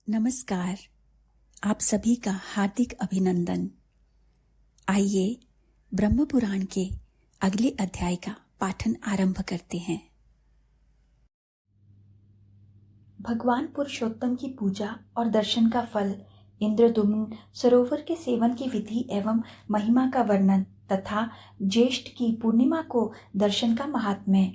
नमस्कार। आप सभी का हार्दिक अभिनंदन। आइए ब्रह्म पुराण के अगले अध्याय का पाठन आरंभ करते हैं। भगवान पुरुषोत्तम की पूजा और दर्शन का फल, इंद्रद्युम्न सरोवर के सेवन की विधि एवं महिमा का वर्णन तथा ज्येष्ठ की पूर्णिमा को दर्शन का महात्म्य।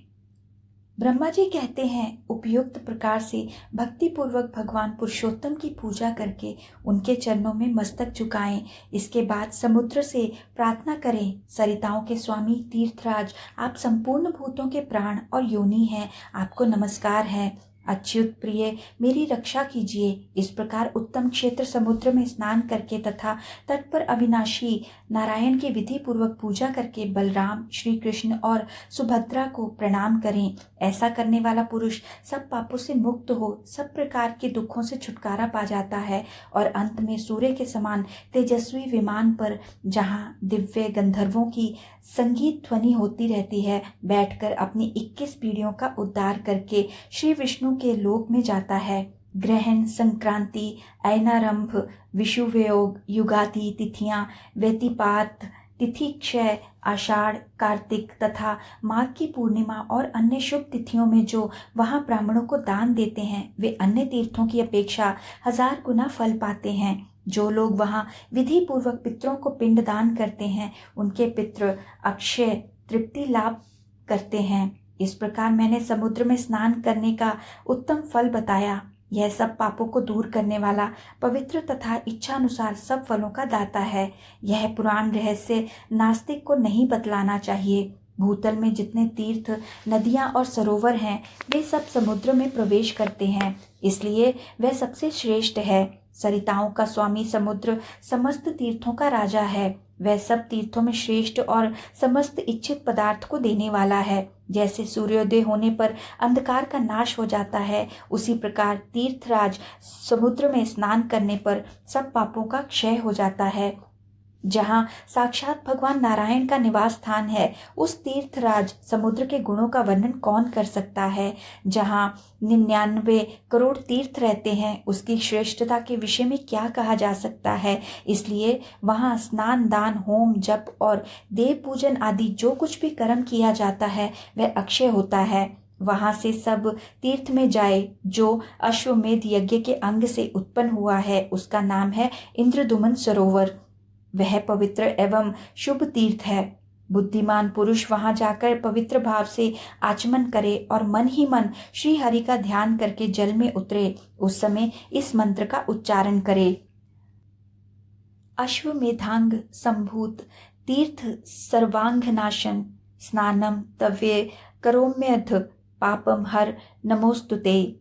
ब्रह्मा जी कहते हैं, उपयुक्त प्रकार से भक्ति पूर्वक भगवान पुरुषोत्तम की पूजा करके उनके चरणों में मस्तक झुकाएं। इसके बाद समुद्र से प्रार्थना करें, सरिताओं के स्वामी तीर्थराज, आप संपूर्ण भूतों के प्राण और योनि हैं, आपको नमस्कार है। अच्युत प्रिय, मेरी रक्षा कीजिए। इस प्रकार उत्तम क्षेत्र समुद्र में स्नान करके तथा तट पर अविनाशी नारायण की विधि पूर्वक पूजा करके बलराम, श्री कृष्ण और सुभद्रा को प्रणाम करें। ऐसा करने वाला पुरुष सब पापों से मुक्त हो सब प्रकार के दुखों से छुटकारा पा जाता है और अंत में सूर्य के समान तेजस्वी विमान पर, जहाँ दिव्य गंधर्वों की संगीत ध्वनि होती रहती है, बैठकर अपनी 21 पीढ़ियों का उद्धार करके श्री विष्णु के लोक में जाता है। ग्रहण, संक्रांति, ऐनारंभ, विषुवयोग, युगादि तिथियां, व्यतिपात तिथि, क्षय, आषाढ़, कार्तिक तथा माघ की पूर्णिमा और अन्य शुभ तिथियों में जो वहां ब्राह्मणों को दान देते हैं, वे अन्य तीर्थों की अपेक्षा 1000 गुना फल पाते हैं। जो लोग वहां विधि पूर्वक पितरों को पिंड दान करते हैं, उनके पितृ अक्षय तृप्ति लाभ करते हैं। इस प्रकार मैंने समुद्र में स्नान करने का उत्तम फल बताया। यह सब पापों को दूर करने वाला, पवित्र तथा इच्छानुसार सब फलों का दाता है। यह पुराण रहस्य नास्तिक को नहीं बतलाना चाहिए। भूतल में जितने तीर्थ, नदियां और सरोवर हैं, वे सब समुद्र में प्रवेश करते हैं, इसलिए वह सबसे श्रेष्ठ है। सरिताओं का स्वामी समुद्र समस्त तीर्थों का राजा है। वह सब तीर्थों में श्रेष्ठ और समस्त इच्छित पदार्थ को देने वाला है। जैसे सूर्योदय होने पर अंधकार का नाश हो जाता है, उसी प्रकार तीर्थराज समुद्र में स्नान करने पर सब पापों का क्षय हो जाता है। जहाँ साक्षात भगवान नारायण का निवास स्थान है, उस तीर्थराज समुद्र के गुणों का वर्णन कौन कर सकता है। जहाँ 99 करोड़ तीर्थ रहते हैं, उसकी श्रेष्ठता के विषय में क्या कहा जा सकता है। इसलिए वहाँ स्नान, दान, होम, जप और देव पूजन आदि जो कुछ भी कर्म किया जाता है, वह अक्षय होता है। वहां से सब तीर्थ में जाए। जो अश्वमेध यज्ञ के अंग से उत्पन्न हुआ है, उसका नाम है इंद्रद्युम्न सरोवर। वह पवित्र एवं शुभ तीर्थ है। बुद्धिमान पुरुष वहां जाकर पवित्र भाव से आचमन करे और मन ही मन श्री हरि का ध्यान करके जल में उतरे। उस समय इस मंत्र का उच्चारण करे। अश्वमेधांग संभूत तीर्थ सर्वांग नाशन, स्नानम तव्ये करोम्यथ पापम हर नमोस्तुते।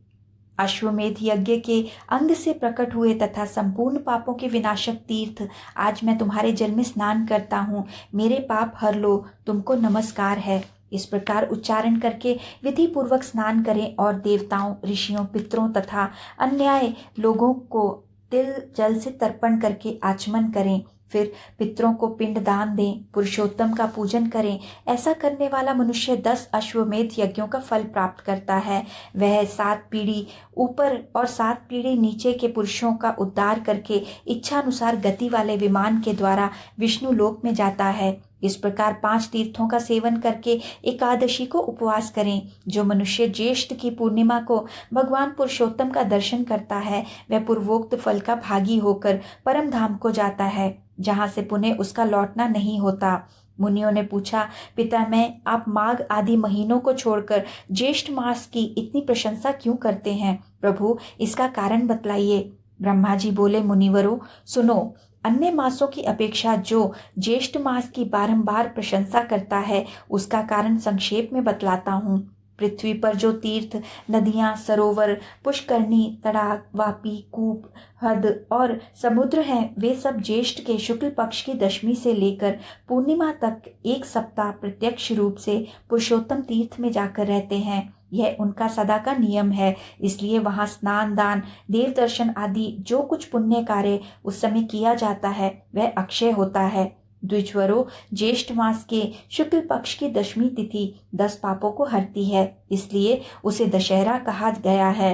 अश्वमेध यज्ञ के अंग से प्रकट हुए तथा संपूर्ण पापों के विनाशक तीर्थ, आज मैं तुम्हारे जल में स्नान करता हूँ, मेरे पाप हर लो, तुमको नमस्कार है। इस प्रकार उच्चारण करके विधि पूर्वक स्नान करें और देवताओं, ऋषियों, पितरों तथा अन्य लोगों को तिल जल से तर्पण करके आचमन करें। फिर पितरों को पिंड दान दें, पुरुषोत्तम का पूजन करें। ऐसा करने वाला मनुष्य 10 अश्वमेध यज्ञों का फल प्राप्त करता है। वह 7 पीढ़ी ऊपर और 7 पीढ़ी नीचे के पुरुषों का उद्धार करके इच्छानुसार गति वाले विमान के द्वारा विष्णु लोक में जाता है। इस प्रकार 5 तीर्थों का सेवन करके एकादशी को उपवास करें। जो मनुष्य ज्येष्ठ की पूर्णिमा को भगवान पुरुषोत्तम का दर्शन करता है, वह पूर्वोक्त फल का भागी होकर परम धाम को जाता है, जहाँ से पुनः उसका लौटना नहीं होता। मुनियों ने पूछा, पितामह, आप माघ आदि महीनों को छोड़कर ज्येष्ठ मास की इतनी प्रशंसा क्यों करते हैं? प्रभु, इसका कारण बतलाइए। ब्रह्मा जी बोले, मुनिवरों सुनो, अन्य मासों की अपेक्षा जो ज्येष्ठ मास की बारंबार प्रशंसा करता है, उसका कारण संक्षेप में बतलाता हूँ। पृथ्वी पर जो तीर्थ, नदियां, सरोवर, पुष्करणी, तड़ाग, वापी, कूप, हद और समुद्र हैं, वे सब ज्येष्ठ के शुक्ल पक्ष की दशमी से लेकर पूर्णिमा तक 1 सप्ताह प्रत्यक्ष रूप से पुरुषोत्तम तीर्थ में जाकर रहते हैं। यह उनका सदा का नियम है। इसलिए वहां स्नान, दान, देव दर्शन आदि जो कुछ पुण्य कार्य उस समय किया जाता है, वह अक्षय होता है। द्विजवरों, ज्येष्ठ मास के शुक्ल पक्ष की दशमी तिथि 10 पापों को हरती है, इसलिए उसे दशहरा कहा गया है।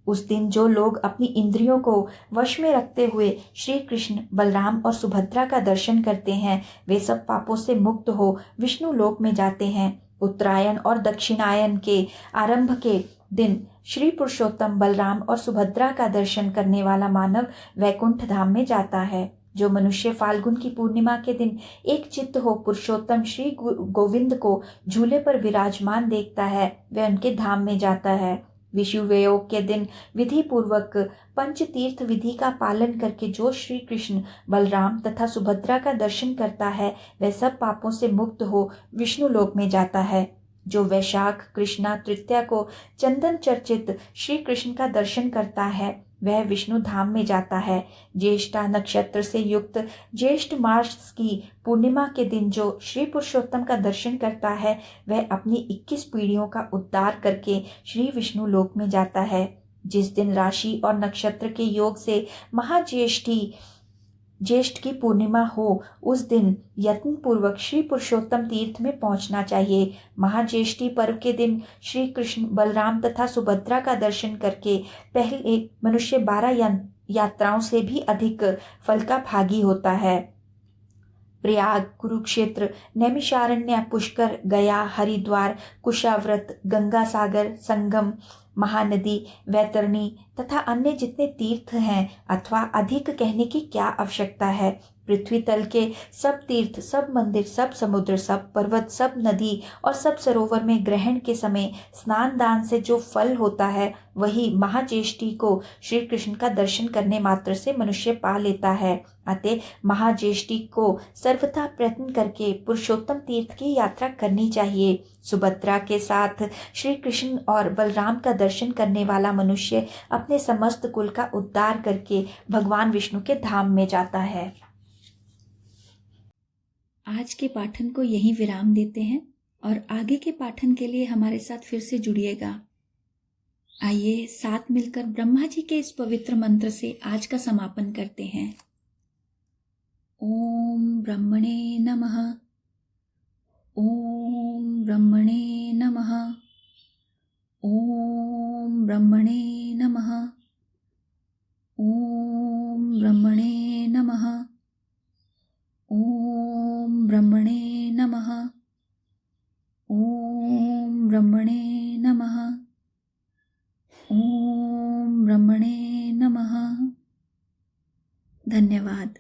उस दिन जो लोग अपनी इंद्रियों को वश में रखते हुए श्री कृष्ण, बलराम और सुभद्रा का दर्शन करते हैं, वे सब पापों से मुक्त हो विष्णु लोक में जाते हैं। उत्तरायण और दक्षिणायन के आरंभ के दिन श्री पुरुषोत्तम बलराम और सुभद्रा का दर्शन करने वाला मानव वैकुंठ धाम में जाता है। जो मनुष्य फाल्गुन की पूर्णिमा के दिन एक चित्त हो पुरुषोत्तम श्री गोविंद को झूले पर विराजमान देखता है, वह उनके धाम में जाता है। विषुवयोग के दिन विधि पूर्वक पंच तीर्थ विधि का पालन करके जो श्री कृष्ण, बलराम तथा सुभद्रा का दर्शन करता है, वह सब पापों से मुक्त हो विष्णु लोक में जाता है। जो वैशाख कृष्णा तृतीया को चंदन चर्चित श्री कृष्ण का दर्शन करता है, वह विष्णु धाम में जाता है। ज्येष्ठा नक्षत्र से युक्त ज्येष्ठ मास की पूर्णिमा के दिन जो श्री पुरुषोत्तम का दर्शन करता है, वह अपनी 21 पीढ़ियों का उद्धार करके श्री विष्णु लोक में जाता है। जिस दिन राशि और नक्षत्र के योग से ज्येष्ठ की पूर्णिमा हो, उस दिन यत्न पूर्वक श्री पुरुषोत्तम तीर्थ में पहुंचना चाहिए। महाज्येष्ठी पर्व के दिन श्री कृष्ण, बलराम तथा सुभद्रा का दर्शन करके पहले मनुष्य 12 यात्राओं से भी अधिक फल का भागी होता है। प्रयाग, कुरुक्षेत्र, नैमिषारण्य, पुष्कर, गया, हरिद्वार, कुशाव्रत, गंगा सागर संगम, महानदी, वैतरणी तथा अन्य जितने तीर्थ हैं, अथवा अधिक कहने की क्या आवश्यकता है। पृथ्वी तल के सब तीर्थ, सब मंदिर, सब समुद्र, सब पर्वत, सब नदी और सब सरोवर में ग्रहण के समय स्नान दान से जो फल होता है, वही महाज्येष्ठी को श्री कृष्ण का दर्शन करने मात्र से मनुष्य पा लेता है। अतः महाज्येष्ठी को सर्वथा प्रयत्न करके पुरुषोत्तम तीर्थ की यात्रा करनी चाहिए। सुभद्रा के साथ श्री कृष्ण और बलराम का दर्शन करने वाला मनुष्य अपने समस्त कुल का उद्धार करके भगवान विष्णु के धाम में जाता है। आज के पाठन को यहीं विराम देते हैं और आगे के पाठन के लिए हमारे साथ फिर से जुड़िएगा। आइए साथ मिलकर ब्रह्मा जी के इस पवित्र मंत्र से आज का समापन करते हैं। ओम ब्रह्मणे नमः। ओम ब्रह्मणे नमः। ओम ब्रह्मणे नमः। ओम ब्रह्मणे नमः। ओम ब्रह्मणे नमः। ओम ब्रह्मणे नमः। ओम ब्रह्मणे नमः। धन्यवाद।